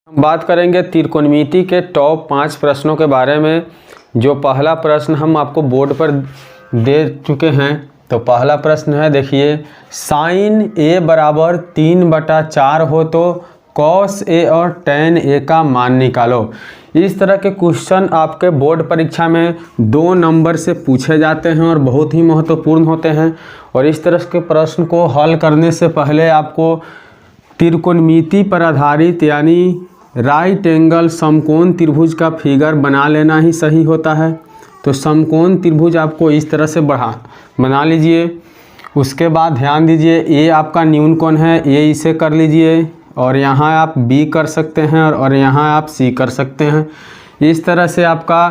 हम बात करेंगे त्रिकोणमिति के टॉप 5 प्रश्नों के बारे में। जो पहला प्रश्न हम आपको बोर्ड पर दे चुके हैं, तो पहला प्रश्न है, देखिए, साइन ए बराबर 3/4 हो तो कॉस ए और टेन ए का मान निकालो। इस तरह के क्वेश्चन आपके बोर्ड परीक्षा में 2 नंबर से पूछे जाते हैं और बहुत ही महत्वपूर्ण होते हैं। और इस तरह के प्रश्न को हल करने से पहले आपको त्रिकोणमिति पर आधारित यानी राइट एंगल समकोण त्रिभुज का फिगर बना लेना ही सही होता है। तो समकोण त्रिभुज आपको इस तरह से बना लीजिए। उसके बाद ध्यान दीजिए, ए आपका न्यून कोण है, ए इसे कर लीजिए और यहाँ आप बी कर सकते हैं और यहाँ आप सी कर सकते हैं। इस तरह से आपका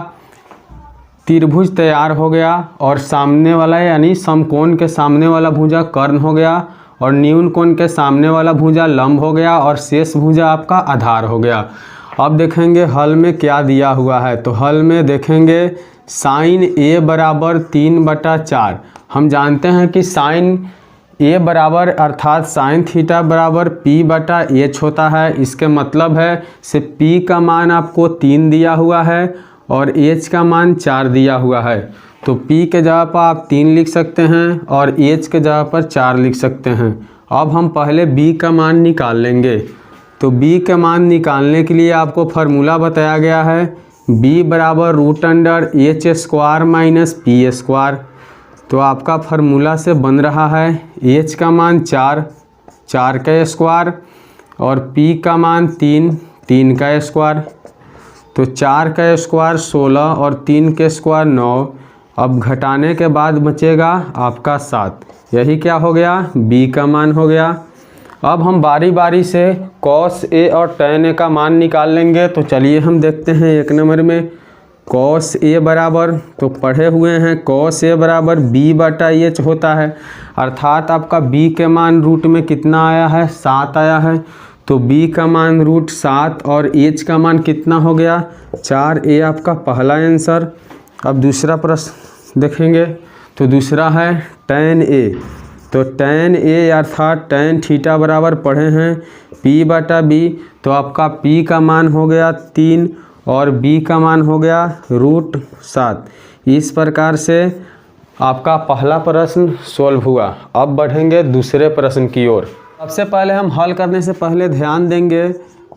त्रिभुज तैयार हो गया और सामने वाला यानी समकोण के सामने वाला भुजा कर्ण हो गया और न्यून कोण के सामने वाला भुजा लंब हो गया और शेष भुजा आपका आधार हो गया। अब देखेंगे हल में क्या दिया हुआ है। तो हल में देखेंगे साइन ए बराबर 3/4। हम जानते हैं कि साइन ए बराबर अर्थात साइन थीटा बराबर p/h होता है। इसके मतलब है से p का मान आपको 3 दिया हुआ है और h का मान 4 दिया हुआ है। तो p के जगह पर आप 3 लिख सकते हैं और h के जगह पर 4 लिख सकते हैं। अब हम पहले b का मान निकाल लेंगे। तो b का मान निकालने के लिए आपको फार्मूला बताया गया है, b बराबर √h² - p²। तो आपका फार्मूला से बन रहा है h का मान 4 का स्क्वायर और p का मान 3 का स्क्वायर। तो 4 का स्क्वायर 16 और 3 के स्क्वायर 9। अब घटाने के बाद बचेगा आपका 7। यही क्या हो गया, b का मान हो गया। अब हम बारी बारी से cos a और tan a का मान निकाल लेंगे। तो चलिए हम देखते हैं 1 नंबर में cos a बराबर, तो पढ़े हुए हैं cos a बराबर b/h होता है। अर्थात आपका b के मान रूट में कितना आया है, 7 आया है। तो b का मान √7 और h का मान कितना हो गया, 4। a आपका पहला आंसर। अब दूसरा प्रश्न देखेंगे। तो दूसरा है tan a। तो tan a अर्थात tan थीटा बराबर पढ़े हैं p/b। तो आपका p का मान हो गया 3 और b का मान हो गया √7। इस प्रकार से आपका पहला प्रश्न सॉल्व हुआ। अब बढ़ेंगे दूसरे प्रश्न की ओर। सबसे पहले हम हल करने से पहले ध्यान देंगे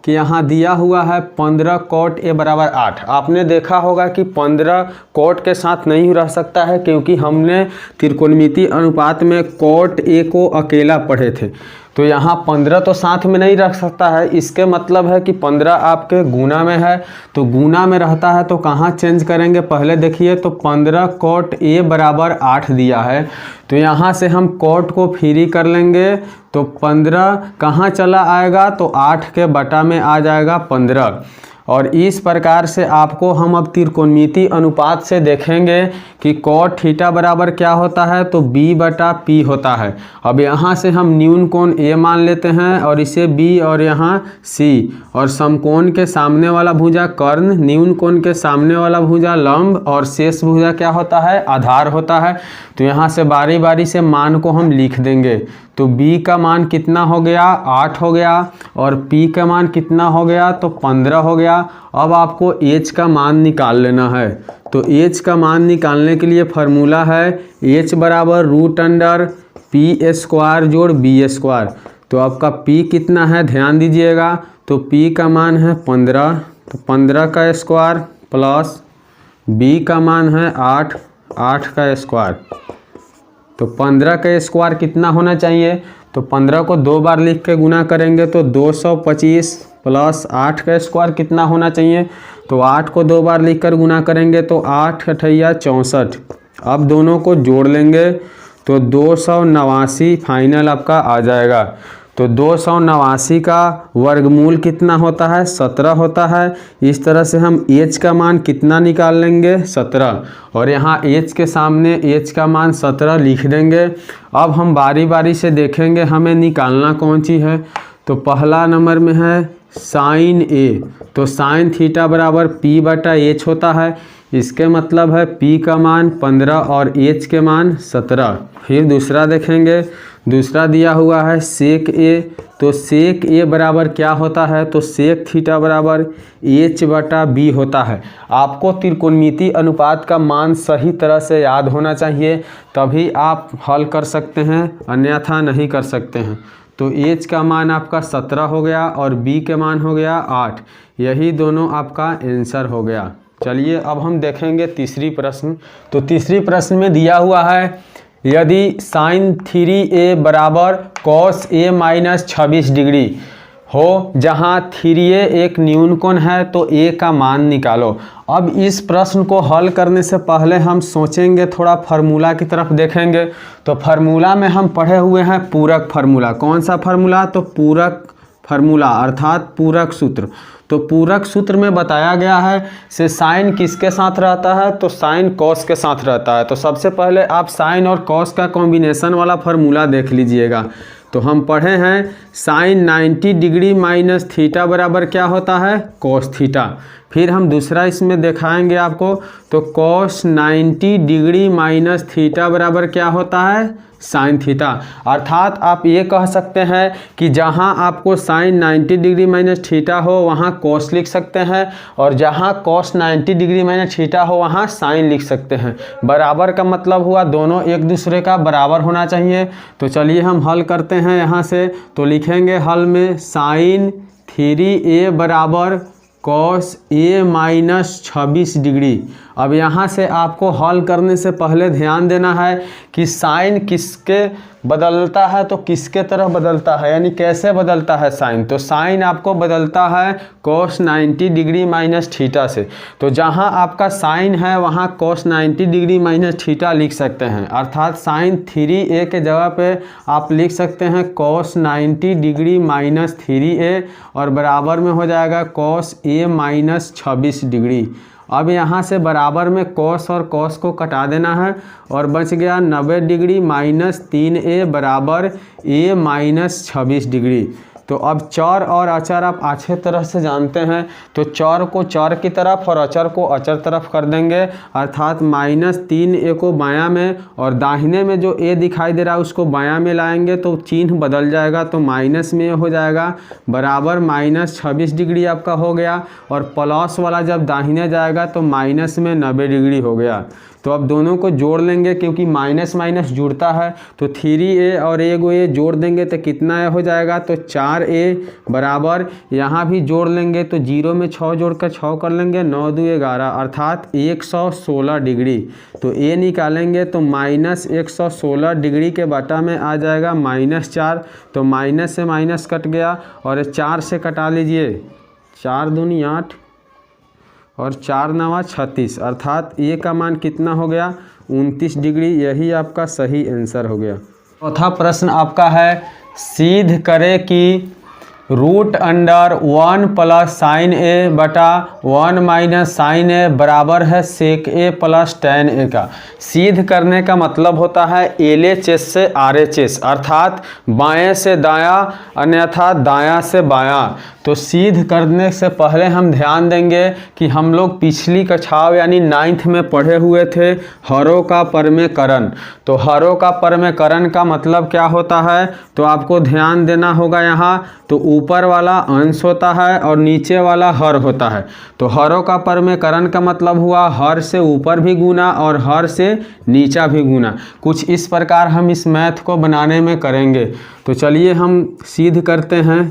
कि यहाँ दिया हुआ है 15 cot a बराबर 8। आपने देखा होगा कि 15 cot के साथ नहीं रह सकता है, क्योंकि हमने त्रिकोणमिति अनुपात में cot a को अकेला पढ़े थे। तो यहाँ 15 तो साथ में नहीं रख सकता है। इसके मतलब है कि 15 आपके गुना में है। तो गुना में रहता है तो कहाँ चेंज करेंगे, पहले देखिए। तो 15 cot a बराबर 8 दिया है, तो यहाँ से हम cot को फ्री कर लेंगे। तो 15 कहाँ चला आएगा, तो 8 के बटा में आ जाएगा 15। और इस प्रकार से आपको हम अब त्रिकोणमिति अनुपात से देखेंगे कि cot थीटा बराबर क्या होता है, तो b/p होता है। अब यहाँ से हम न्यून कोण a मान लेते हैं और इसे b और यहाँ c, और समकोण के सामने वाला भुजा कर्ण, न्यून कोण के सामने वाला भुजा लंब और शेष भुजा क्या होता है, आधार होता है। तो यहाँ से बारी बारी से मान को हम लिख देंगे। तो b का मान कितना हो गया, 8 हो गया और p का मान कितना हो गया, तो 15 हो गया। अब आपको h का मान निकाल लेना है। तो h का मान निकालने के लिए फार्मूला है h बराबर √p² जोड़ b²। तो आपका p कितना है, ध्यान दीजिएगा। तो p का मान है 15, तो 15 का स्क्वायर प्लस b का मान है 8 का स्क्वायर। तो 15 का स्क्वायर कितना होना चाहिए, तो 15 को 2 बार लिख के गुना करेंगे तो 225 प्लस 8 का स्क्वायर कितना होना चाहिए, तो 8 को 2 बार लिख कर गुना करेंगे तो 8 × 8 = 64। अब दोनों को जोड़ लेंगे तो 289 फाइनल आपका आ जाएगा। तो 289 का वर्गमूल कितना होता है, 17 होता है। इस तरह से हम h का मान कितना निकाल लेंगे, 17, और यहाँ h के सामने h का मान 17 लिख देंगे। अब हम बारी बारी से देखेंगे हमें निकालना कौन सी है। तो पहला नंबर में है साइन a। तो साइन थीटा बराबर p/h होता है। इसके मतलब है p का मान 15 और h के मान 17। फिर दूसरा देखेंगे दूसरा दिया हुआ है सेक ए, तो सेक ए बराबर क्या होता है, तो सेक थीटा बराबर h/b होता है। आपको त्रिकोणमिति अनुपात का मान सही तरह से याद होना चाहिए, तभी आप हल कर सकते हैं, अन्यथा नहीं कर सकते हैं। तो h का मान आपका 17 हो गया और b के मान हो गया 8, यही दोनों आपका आंसर हो गया। चलिए अब हम देखेंगे तीसरी प्रश्न। तो तीसरी प्रश्न में दिया हुआ है यदि sin 3a बराबर cos a माइनस 26 डिग्री हो, जहाँ 3a एक न्यून कोण है, तो a का मान निकालो। अब इस प्रश्न को हल करने से पहले हम सोचेंगे, थोड़ा फार्मूला की तरफ देखेंगे। तो फार्मूला में हम पढ़े हुए हैं पूरक फार्मूला। कौन सा फार्मूला, तो पूरक फार्मूला अर्थात पूरक सूत्र। तो पूरक सूत्र में बताया गया है से साइन किसके साथ रहता है, तो साइन कॉस के साथ रहता है। तो सबसे पहले आप साइन और कॉस का कॉम्बिनेशन वाला फार्मूला देख लीजिएगा। तो हम पढ़े हैं साइन 90 डिग्री माइनस थीटा बराबर क्या होता है, कॉस थीटा। फिर हम दूसरा इसमें दिखाएंगे आपको, तो कॉस 90 डिग्री माइनस थीटा बराबर क्या होता है, साइन थीटा। अर्थात आप ये कह सकते हैं कि जहां आपको साइन 90 डिग्री माइनस थीटा हो वहां कॉस लिख सकते हैं, और जहां कॉस 90 डिग्री माइनस थीटा हो वहां साइन लिख सकते हैं। बराबर का मतलब हुआ दोनों एक दूसरे का बराबर होना चाहिए। तो चलिए हम हल करते हैं यहाँ से। तो लिखेंगे हल में साइन 3a बराबर कॉस a माइनस 26 डिग्री। अब यहाँ से आपको हल करने से पहले ध्यान देना है कि साइन किसके बदलता है, तो किसके तरह बदलता है, यानी कैसे बदलता है साइन। तो साइन आपको बदलता है कॉस 90 डिग्री माइनस थीटा से। तो जहाँ आपका साइन है वहाँ कॉस 90 डिग्री माइनस थीटा लिख सकते हैं। अर्थात साइन 3a के जगह पे आप लिख सकते हैं कॉस 90 डिग्री माइनस 3a, और बराबर में हो जाएगा कॉस a माइनस 26 डिग्री। अब यहाँ से बराबर में कॉस और कॉस को कटा देना है, और बच गया 90 डिग्री माइनस 3a बराबर a माइनस 26 डिग्री। तो अब चर और अचर आप अच्छे तरह से जानते हैं, तो चर को चर की तरफ और अचर को अचर तरफ कर देंगे। अर्थात माइनस 3a को बायां में और दाहिने में जो a दिखाई दे रहा है उसको बायां में लाएंगे तो चिन्ह बदल जाएगा, तो माइनस में हो जाएगा बराबर माइनस 26 डिग्री आपका हो गया, और प्लस वाला जब दाहिने जाएगा तो माइनस में 90 डिग्री हो गया। तो अब दोनों को जोड़ लेंगे क्योंकि माइनस माइनस जुड़ता है, तो 3a और एगो a जोड़ देंगे तो कितना हो जाएगा, तो 4a बराबर यहाँ भी जोड़ लेंगे तो 0 में 6 जोड़कर 6 कर लेंगे, 9 2 11 अर्थात 116 डिग्री। तो a निकालेंगे तो माइनस 116 डिग्री के बटा में आ जाएगा -4, तो माइनस से माइनस कट गया और 4 से कटा लीजिए, 4 दूनी 8 और 4 9 36, अर्थात a का मान कितना हो गया 29 डिग्री। यही आपका सही आंसर हो गया। चौथा प्रश्न आपका है सिद्ध करे कि रूट अंडर 1 प्लस साइन ए बटा 1 माइनस साइन ए बराबर है सेक ए प्लस टेन ए का। सिद्ध करने का मतलब होता है LHS से RHS, अर्थात बाएं से दायां अन्यथा दायां से बायां। तो सिद्ध करने से पहले हम ध्यान देंगे कि हम लोग पिछली कक्षाओं यानी 9th में पढ़े हुए थे हरों का परमेकरण। तो हरों का परमेकरण का मतलब क्या होता है, तो आपको ध्यान देना होगा यहाँ। तो ऊपर वाला अंश होता है और नीचे वाला हर होता है। तो हरों का परमेकरण का मतलब हुआ हर से ऊपर भी गुना और हर से नीचा भी गुना। कुछ इस प्रकार हम इस मैथ को बनाने में करेंगे। तो चलिए हम सिद्ध करते हैं।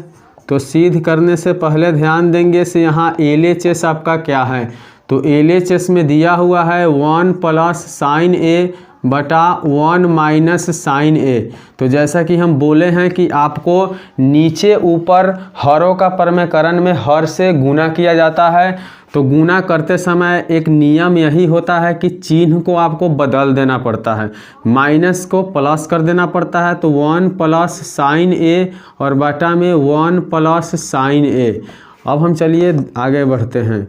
तो सिद्ध करने से पहले ध्यान देंगे से यहाँ LHS आपका क्या है। तो LHS में दिया हुआ है 1 प्लस साइन ए बटा 1 माइनस साइन ए। तो जैसा कि हम बोले हैं कि आपको नीचे ऊपर हरों का परमेकरण में हर से गुना किया जाता है। तो गुना करते समय एक नियम यही होता है कि चिन्ह को आपको बदल देना पड़ता है, माइनस को प्लस कर देना पड़ता है। तो 1 प्लस साइन ए और बटा में 1 प्लस साइन ए। अब हम चलिए आगे बढ़ते हैं।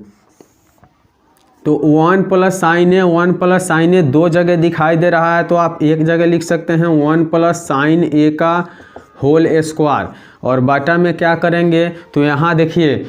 तो 1 प्लस साइन ए 1 प्लस साइन ए दो जगह दिखाई दे रहा है, तो आप एक जगह लिख सकते हैं 1 प्लस साइन ए का होल स्क्वायर, और बाटा में क्या करेंगे। तो यहाँ देखिए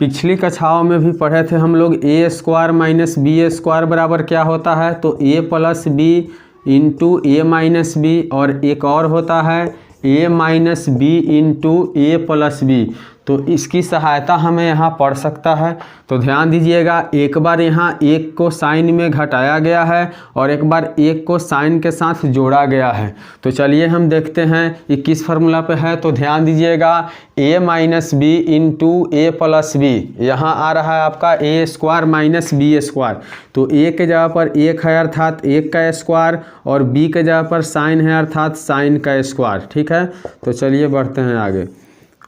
पिछली कक्षाओं में भी पढ़े थे हम लोग a square minus B square बराबर क्या होता है, तो a plus B into A minus B, और एक और होता है A minus B into A plus B. तो इसकी सहायता हमें यहाँ पड़ सकता है। तो ध्यान दीजिएगा, एक बार यहाँ एक को साइन में घटाया गया है और एक बार एक को साइन के साथ जोड़ा गया है। तो चलिए हम देखते हैं ये किस फार्मूला पे है। तो ध्यान दीजिएगा, ए minus B into A plus B, यहाँ आ रहा है आपका ए स्क्वायर माइनस बी स्क्वायर। तो ए के जगह पर एक है अर्थात एक का स्क्वायर, और बी के जगह पर साइन है अर्थात साइन का स्क्वायर। ठीक है, तो चलिए बढ़ते हैं आगे।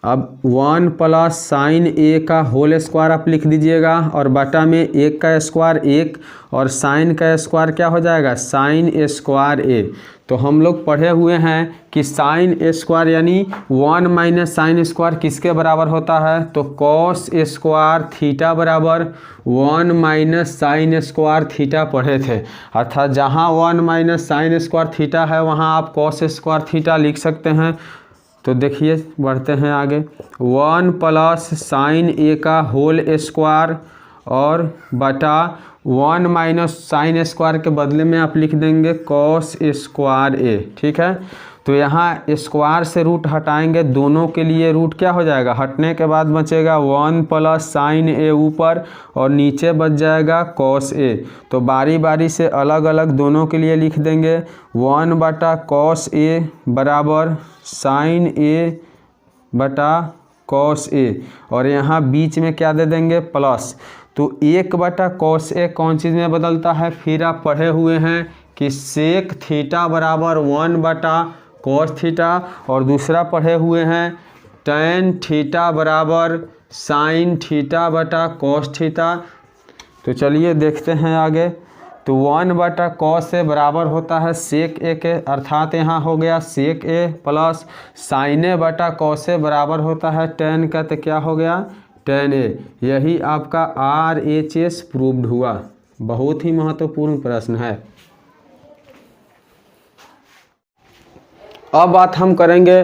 अब 1 प्लस साइन ए का होल स्क्वायर आप लिख दीजिएगा, और बटा में एक का स्क्वायर एक, और साइन का स्क्वायर क्या हो जाएगा, साइन स्क्वायर ए। तो हम लोग पढ़े हुए हैं कि साइन स्क्वायर यानी 1 माइनस साइन स्क्वायर किसके बराबर होता है, तो कॉस स्क्वायर थीटा बराबर 1 माइनस साइन स्क्वायर थीटा पढ़े थे। अर्थात जहाँ 1 माइनस साइन स्क्वायर थीटा है वहाँ आप कॉस स्क्वायर थीटा लिख सकते हैं। तो देखिए बढ़ते हैं आगे, 1 प्लस साइन ए का होल स्क्वायर और बटा 1 माइनस साइन स्क्वायर के बदले में आप लिख देंगे कॉस स्क्वायर ए। ठीक है, तो यहाँ स्क्वायर से रूट हटाएंगे, दोनों के लिए रूट क्या हो जाएगा, हटने के बाद बचेगा 1 प्लस साइन ए ऊपर और नीचे बच जाएगा कॉस ए। तो बारी बारी से अलग अलग दोनों के लिए लिख देंगे, 1 बटा कॉस ए बराबर साइन ए बटा कॉस ए, और यहाँ बीच में क्या दे देंगे प्लस। तो 1 बटा कॉस ए कौन चीज़ में बदलता है, फिर आप पढ़े हुए हैं कि सेक थीटा बराबर 1 बटा कॉस थीटा, और दूसरा पढ़े हुए हैं टैन थीटा बराबर साइन थीटा बटा कॉस थीटा। तो चलिए देखते हैं आगे। तो 1 बटा कॉस ए बराबर होता है सेक ए के, अर्थात यहाँ हो गया सेक ए, प्लस साइन ए बटा कॉस ए बराबर होता है टैन का, तो क्या हो गया टैन ए। यही आपका RHS प्रूव्ड हुआ। बहुत ही महत्वपूर्ण प्रश्न है। अब बात हम करेंगे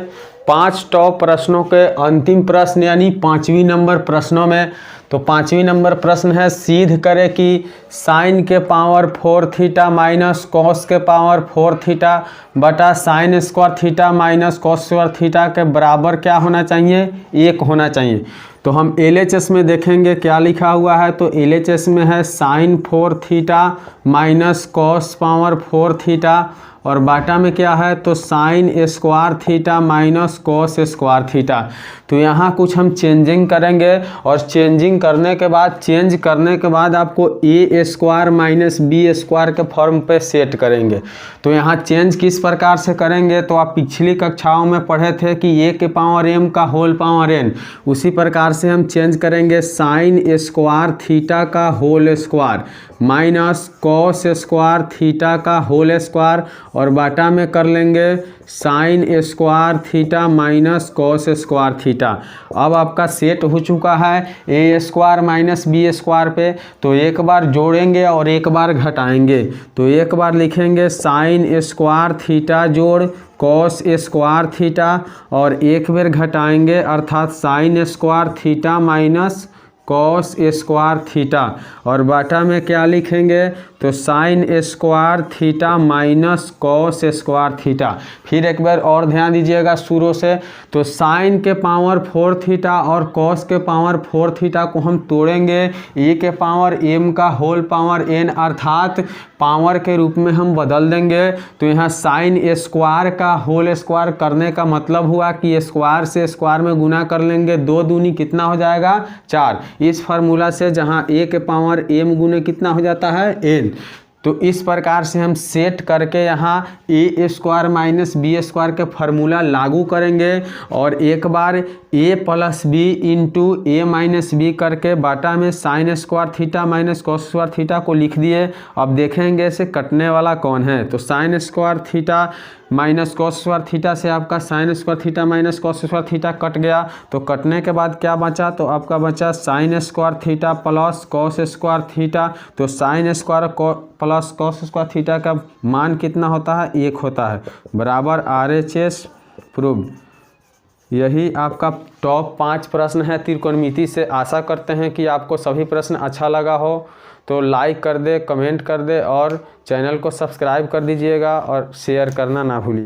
5 टॉप प्रश्नों के अंतिम प्रश्न यानी 5वीं नंबर प्रश्नों में। तो 5वीं नंबर प्रश्न है, सिद्ध करें कि साइन के पावर 4 थीटा माइनस कॉस के पावर 4 थीटा बटा sign square theta minus cos square theta के बराबर क्या होना चाहिए, 1 होना चाहिए। तो हम LHS में देखेंगे क्या लिखा हुआ है। तो LHS में है sine 4 theta minus cos power 4 theta, और बाटा में क्या है, तो sine square theta minus cos square theta. तो यहाँ कुछ हम चेंजिंग करेंगे, और चेंजिंग करने के बाद आपको ए स्क्वायर माइनस बी स्क्वायर के फॉर्म पे सेट करेंगे। तो यहाँ चेंज किस प्रकार से करेंगे, तो आप पिछली कक्षाओं में पढ़े थे कि ए के पावर m का होल पावर n, उसी प्रकार से हम चेंज करेंगे साइन स्क्वायर थीटा का whole square minus cos square theta का होल स्क्वायर, और बाटा में कर लेंगे sine square theta minus cos square theta. अब आपका सेट हो चुका है A square minus B square पे। तो एक बार जोड़ेंगे और एक बार घटाएंगे। तो एक बार लिखेंगे साइन स्क्वायर थीटा जोड़ कॉस स्क्वायर थीटा, और एक बार घटाएंगे अर्थात sign square theta minus cos square theta, और बाटा में क्या लिखेंगे, तो sine square theta minus cos square theta. फिर एक बार और ध्यान दीजिएगा शुरू से। तो साइन के पावर 4 थीटा और कॉस के पावर 4 थीटा को हम तोड़ेंगे ए के पावर m का होल पावर n, अर्थात पावर के रूप में हम बदल देंगे। तो यहाँ साइन स्क्वायर का होल स्क्वायर करने का मतलब हुआ कि स्क्वायर से स्क्वायर में गुना कर लेंगे, 2 दूनी कितना हो जाएगा 4। इस फार्मूला से जहाँ a के पावर m गुने कितना हो जाता है n। तो इस प्रकार से हम सेट करके यहाँ A square minus B square के फार्मूला लागू करेंगे, और एक बार a plus B into A minus B करके बाटा में sine square theta minus cos square theta को लिख दिए। अब देखेंगे इसे कटने वाला कौन है। तो sine square theta minus cos square theta से आपका sign square theta minus cos square theta cut गया। तो कटने के बाद क्या बचा, तो आपका बचा sine square theta plus cos square theta. तो sine square plus cos square theta का मान कितना होता है, 1 होता है, बराबर RHS प्रूव्ड। यही आपका टॉप 5 प्रश्न है त्रिकोणमिति से। आशा करते हैं कि आपको सभी प्रश्न अच्छा लगा हो। तो लाइक कर दे, कमेंट कर दे और चैनल को सब्सक्राइब कर दीजिएगा और शेयर करना ना भूलिए।